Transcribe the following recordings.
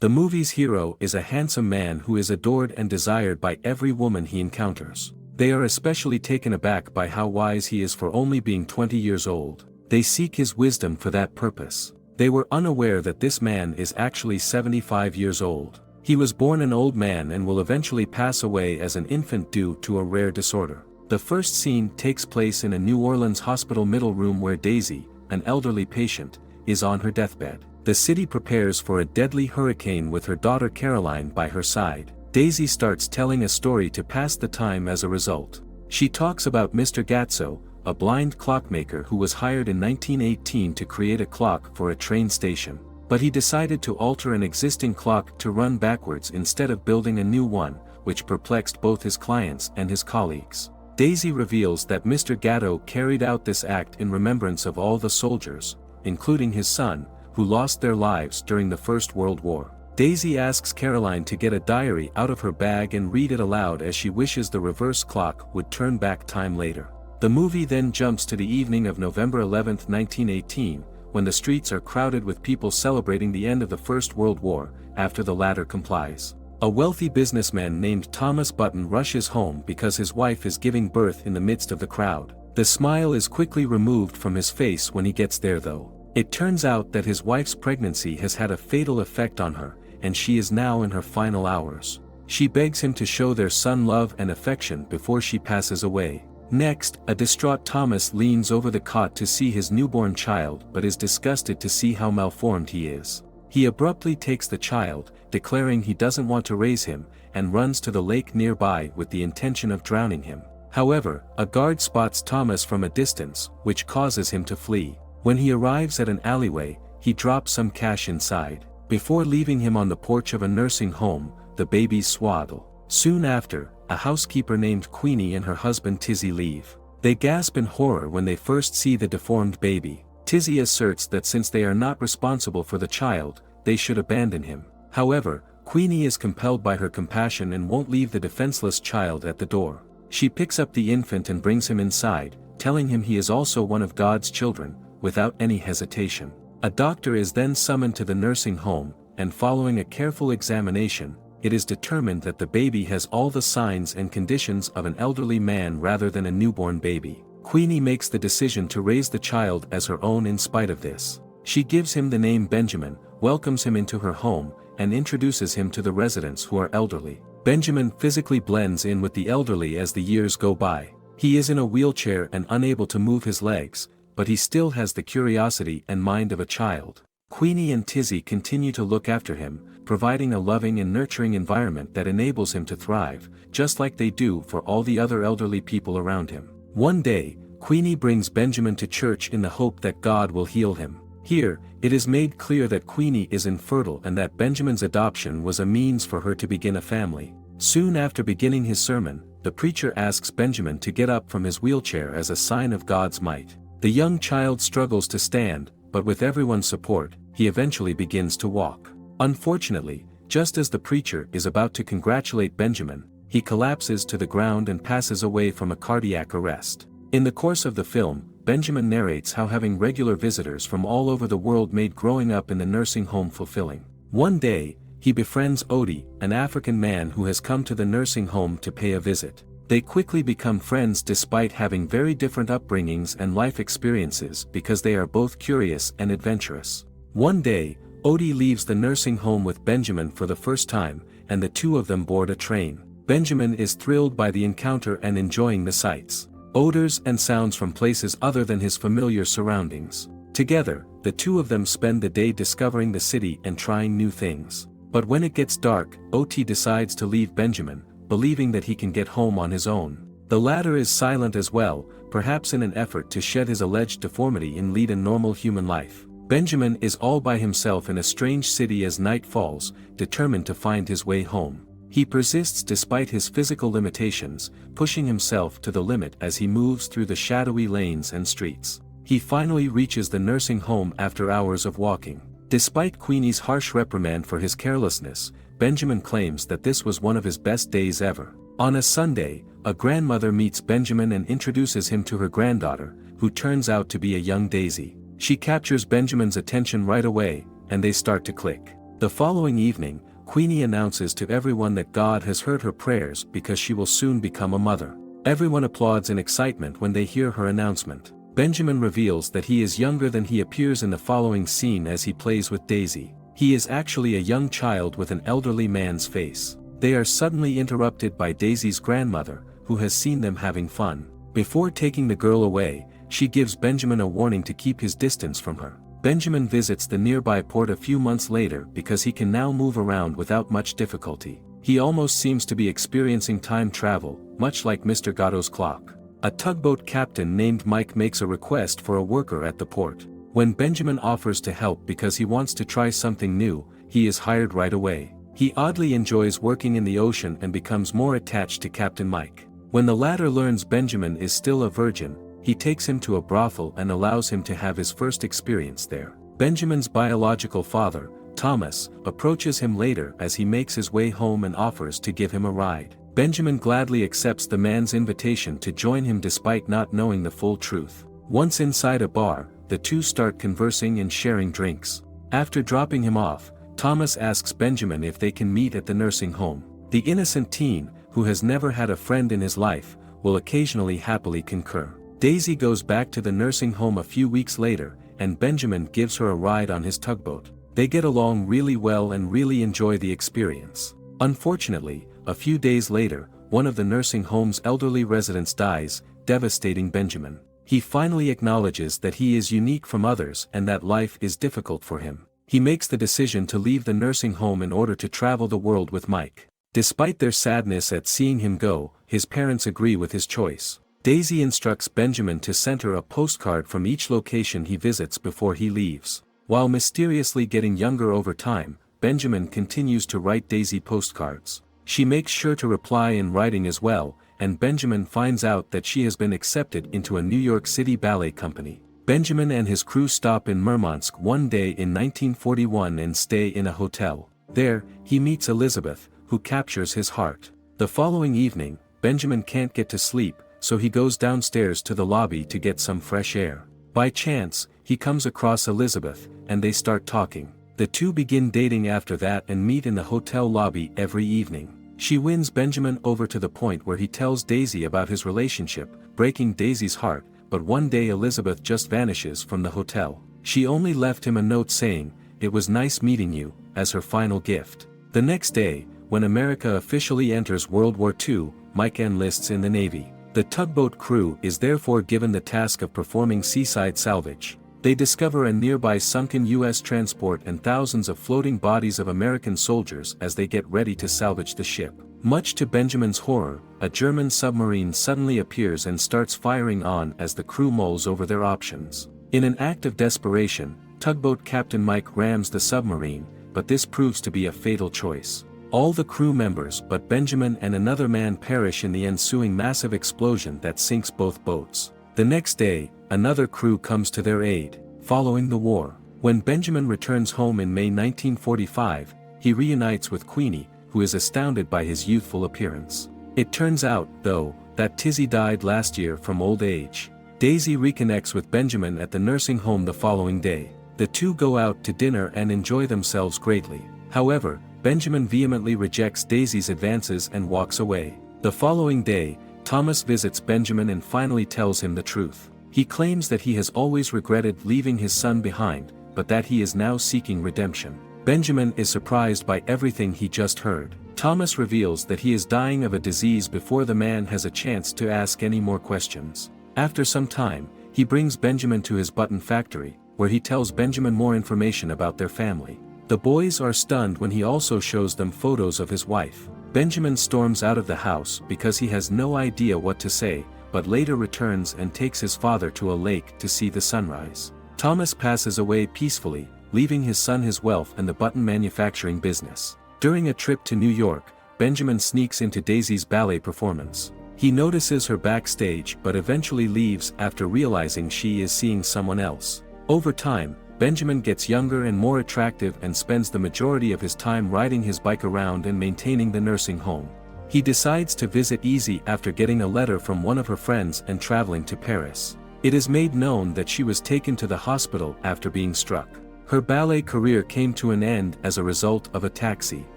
The movie's hero is a handsome man who is adored and desired by every woman he encounters. They are especially taken aback by how wise he is for only being 20 years old. They seek his wisdom for that purpose. They were unaware that this man is actually 75 years old. He was born an old man and will eventually pass away as an infant due to a rare disorder. The first scene takes place in a New Orleans hospital middle room where Daisy, an elderly patient, is on her deathbed. The city prepares for a deadly hurricane with her daughter Caroline by her side. Daisy starts telling a story to pass the time as a result. She talks about Mr. Gatso, a blind clockmaker who was hired in 1918 to create a clock for a train station. But he decided to alter an existing clock to run backwards instead of building a new one, which perplexed both his clients and his colleagues. Daisy reveals that Mr. Gatto carried out this act in remembrance of all the soldiers, including his son, who lost their lives during the First World War. Daisy asks Caroline to get a diary out of her bag and read it aloud as she wishes the reverse clock would turn back time later. The movie then jumps to the evening of November 11, 1918, when the streets are crowded with people celebrating the end of the First World War, after the latter complies. A wealthy businessman named Thomas Button rushes home because his wife is giving birth in the midst of the crowd. The smile is quickly removed from his face when he gets there though. It turns out that his wife's pregnancy has had a fatal effect on her, and she is now in her final hours. She begs him to show their son love and affection before she passes away. Next, a distraught Thomas leans over the cot to see his newborn child but is disgusted to see how malformed he is. He abruptly takes the child, declaring he doesn't want to raise him, and runs to the lake nearby with the intention of drowning him. However, a guard spots Thomas from a distance, which causes him to flee. When he arrives at an alleyway, he drops some cash inside. Before leaving him on the porch of a nursing home, the babies swaddle. Soon after, a housekeeper named Queenie and her husband Tizzy leave. They gasp in horror when they first see the deformed baby. Tizzy asserts that since they are not responsible for the child, they should abandon him. However, Queenie is compelled by her compassion and won't leave the defenseless child at the door. She picks up the infant and brings him inside, telling him he is also one of God's children, without any hesitation. A doctor is then summoned to the nursing home, and following a careful examination, it is determined that the baby has all the signs and conditions of an elderly man rather than a newborn baby. Queenie makes the decision to raise the child as her own in spite of this. She gives him the name Benjamin, welcomes him into her home, and introduces him to the residents who are elderly. Benjamin physically blends in with the elderly as the years go by. He is in a wheelchair and unable to move his legs, but he still has the curiosity and mind of a child. Queenie and Tizzy continue to look after him, providing a loving and nurturing environment that enables him to thrive, just like they do for all the other elderly people around him. One day, Queenie brings Benjamin to church in the hope that God will heal him. Here, it is made clear that Queenie is infertile and that Benjamin's adoption was a means for her to begin a family. Soon after beginning his sermon, the preacher asks Benjamin to get up from his wheelchair as a sign of God's might. The young child struggles to stand, but with everyone's support, he eventually begins to walk. Unfortunately, just as the preacher is about to congratulate Benjamin, he collapses to the ground and passes away from a cardiac arrest. In the course of the film, Benjamin narrates how having regular visitors from all over the world made growing up in the nursing home fulfilling. One day, he befriends Odie, an African man who has come to the nursing home to pay a visit. They quickly become friends despite having very different upbringings and life experiences because they are both curious and adventurous. One day, Odie leaves the nursing home with Benjamin for the first time, and the two of them board a train. Benjamin is thrilled by the encounter and enjoying the sights, odors and sounds from places other than his familiar surroundings. Together, the two of them spend the day discovering the city and trying new things. But when it gets dark, Oti decides to leave Benjamin, believing that he can get home on his own. The latter is silent as well, perhaps in an effort to shed his alleged deformity and lead a normal human life. Benjamin is all by himself in a strange city as night falls, determined to find his way home. He persists despite his physical limitations, pushing himself to the limit as he moves through the shadowy lanes and streets. He finally reaches the nursing home after hours of walking. Despite Queenie's harsh reprimand for his carelessness, Benjamin claims that this was one of his best days ever. On a Sunday, a grandmother meets Benjamin and introduces him to her granddaughter, who turns out to be a young Daisy. She captures Benjamin's attention right away, and they start to click. The following evening, Queenie announces to everyone that God has heard her prayers because she will soon become a mother. Everyone applauds in excitement when they hear her announcement. Benjamin reveals that he is younger than he appears in the following scene as he plays with Daisy. He is actually a young child with an elderly man's face. They are suddenly interrupted by Daisy's grandmother, who has seen them having fun. Before taking the girl away, she gives Benjamin a warning to keep his distance from her. Benjamin visits the nearby port a few months later because he can now move around without much difficulty. He almost seems to be experiencing time travel, much like Mr. Gatto's clock. A tugboat captain named Mike makes a request for a worker at the port. When Benjamin offers to help because he wants to try something new, he is hired right away. He oddly enjoys working in the ocean and becomes more attached to Captain Mike. When the latter learns Benjamin is still a virgin, he takes him to a brothel and allows him to have his first experience there. Benjamin's biological father, Thomas, approaches him later as he makes his way home and offers to give him a ride. Benjamin gladly accepts the man's invitation to join him despite not knowing the full truth. Once inside a bar, the two start conversing and sharing drinks. After dropping him off, Thomas asks Benjamin if they can meet at the nursing home. The innocent teen, who has never had a friend in his life, will occasionally happily concur. Daisy goes back to the nursing home a few weeks later, and Benjamin gives her a ride on his tugboat. They get along really well and really enjoy the experience. Unfortunately, a few days later, one of the nursing home's elderly residents dies, devastating Benjamin. He finally acknowledges that he is unique from others and that life is difficult for him. He makes the decision to leave the nursing home in order to travel the world with Mike. Despite their sadness at seeing him go, his parents agree with his choice. Daisy instructs Benjamin to send her a postcard from each location he visits before he leaves. While mysteriously getting younger over time, Benjamin continues to write Daisy postcards. She makes sure to reply in writing as well, and Benjamin finds out that she has been accepted into a New York City ballet company. Benjamin and his crew stop in Murmansk one day in 1941 and stay in a hotel. There, he meets Elizabeth, who captures his heart. The following evening, Benjamin can't get to sleep, so he goes downstairs to the lobby to get some fresh air. By chance, he comes across Elizabeth, and they start talking. The two begin dating after that and meet in the hotel lobby every evening. She wins Benjamin over to the point where he tells Daisy about his relationship, breaking Daisy's heart, but one day Elizabeth just vanishes from the hotel. She only left him a note saying, "It was nice meeting you," as her final gift. The next day, when America officially enters World War II, Mike enlists in the Navy. The tugboat crew is therefore given the task of performing seaside salvage. They discover a nearby sunken U.S. transport and thousands of floating bodies of American soldiers as they get ready to salvage the ship. Much to Benjamin's horror, a German submarine suddenly appears and starts firing on as the crew mulls over their options. In an act of desperation, tugboat Captain Mike rams the submarine, but this proves to be a fatal choice. All the crew members but Benjamin and another man perish in the ensuing massive explosion that sinks both boats. The next day, another crew comes to their aid. Following the war, when Benjamin returns home in May 1945, he reunites with Queenie, who is astounded by his youthful appearance. It turns out, though, that Tizzy died last year from old age. Daisy reconnects with Benjamin at the nursing home the following day. The two go out to dinner and enjoy themselves greatly. However, Benjamin vehemently rejects Daisy's advances and walks away. The following day, Thomas visits Benjamin and finally tells him the truth. He claims that he has always regretted leaving his son behind, but that he is now seeking redemption. Benjamin is surprised by everything he just heard. Thomas reveals that he is dying of a disease before the man has a chance to ask any more questions. After some time, he brings Benjamin to his button factory, where he tells Benjamin more information about their family. The boys are stunned when he also shows them photos of his wife. Benjamin storms out of the house because he has no idea what to say, but later returns and takes his father to a lake to see the sunrise. Thomas passes away peacefully, leaving his son his wealth and the button manufacturing business. During a trip to New York, Benjamin sneaks into Daisy's ballet performance. He notices her backstage but eventually leaves after realizing she is seeing someone else. Over time, Benjamin gets younger and more attractive and spends the majority of his time riding his bike around and maintaining the nursing home. He decides to visit Easy after getting a letter from one of her friends and traveling to Paris. It is made known that she was taken to the hospital after being struck. Her ballet career came to an end as a result of a taxi.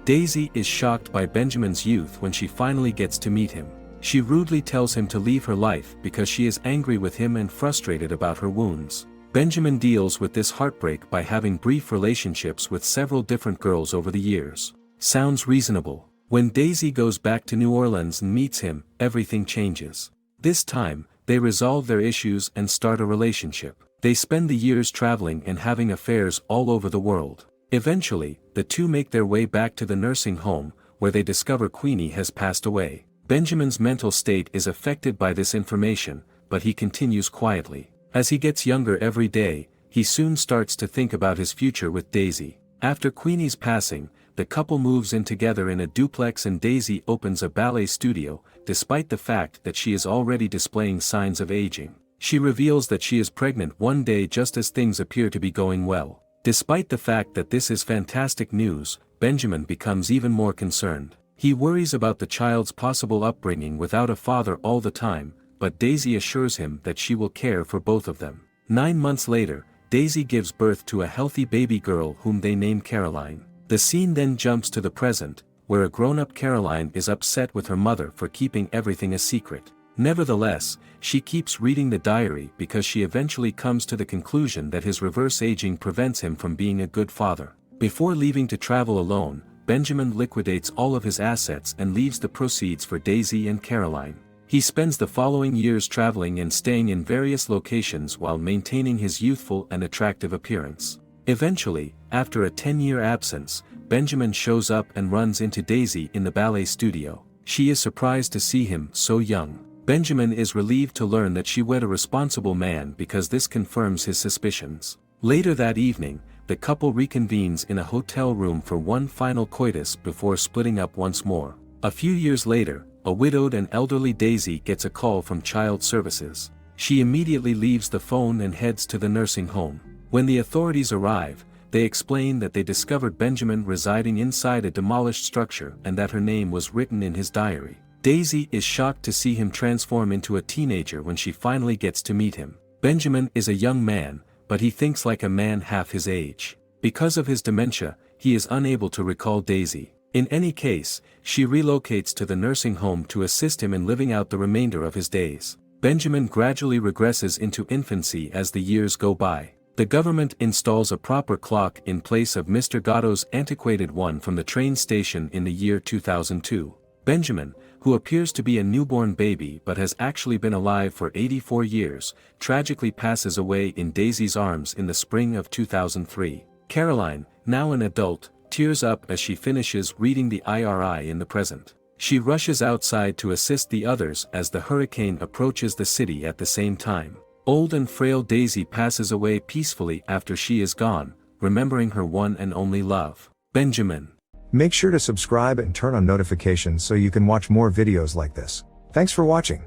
Daisy is shocked by Benjamin's youth when she finally gets to meet him. She rudely tells him to leave her life because she is angry with him and frustrated about her wounds. Benjamin deals with this heartbreak by having brief relationships with several different girls over the years. Sounds reasonable. When Daisy goes back to New Orleans and meets him, everything changes. This time, they resolve their issues and start a relationship. They spend the years traveling and having affairs all over the world. Eventually, the two make their way back to the nursing home, where they discover Queenie has passed away. Benjamin's mental state is affected by this information, but he continues quietly. As he gets younger every day, he soon starts to think about his future with Daisy. After Queenie's passing, the couple moves in together in a duplex and Daisy opens a ballet studio, despite the fact that she is already displaying signs of aging. She reveals that she is pregnant one day just as things appear to be going well. Despite the fact that this is fantastic news, Benjamin becomes even more concerned. He worries about the child's possible upbringing without a father all the time, but Daisy assures him that she will care for both of them. 9 months later, Daisy gives birth to a healthy baby girl whom they name Caroline. The scene then jumps to the present, where a grown-up Caroline is upset with her mother for keeping everything a secret. Nevertheless, she keeps reading the diary because she eventually comes to the conclusion that his reverse aging prevents him from being a good father. Before leaving to travel alone, Benjamin liquidates all of his assets and leaves the proceeds for Daisy and Caroline. He spends the following years traveling and staying in various locations while maintaining his youthful and attractive appearance. Eventually, after a 10-year absence, Benjamin shows up and runs into Daisy in the ballet studio. She is surprised to see him so young. Benjamin is relieved to learn that she wed a responsible man because this confirms his suspicions. Later that evening, the couple reconvenes in a hotel room for one final coitus before splitting up once more. A few years later, a widowed and elderly Daisy gets a call from Child Services. She immediately leaves the phone and heads to the nursing home. When the authorities arrive, they explain that they discovered Benjamin residing inside a demolished structure and that her name was written in his diary. Daisy is shocked to see him transform into a teenager when she finally gets to meet him. Benjamin is a young man, but he thinks like a man half his age. Because of his dementia, he is unable to recall Daisy. In any case, she relocates to the nursing home to assist him in living out the remainder of his days. Benjamin gradually regresses into infancy as the years go by. The government installs a proper clock in place of Mr. Gatto's antiquated one from the train station in the year 2002. Benjamin, who appears to be a newborn baby but has actually been alive for 84 years, tragically passes away in Daisy's arms in the spring of 2003. Caroline, now an adult, tears up as she finishes reading the IRI in the present. She rushes outside to assist the others as the hurricane approaches the city at the same time. Old and frail Daisy passes away peacefully after she is gone, remembering her one and only love, Benjamin. Make sure to subscribe and turn on notifications so you can watch more videos like this. Thanks for watching.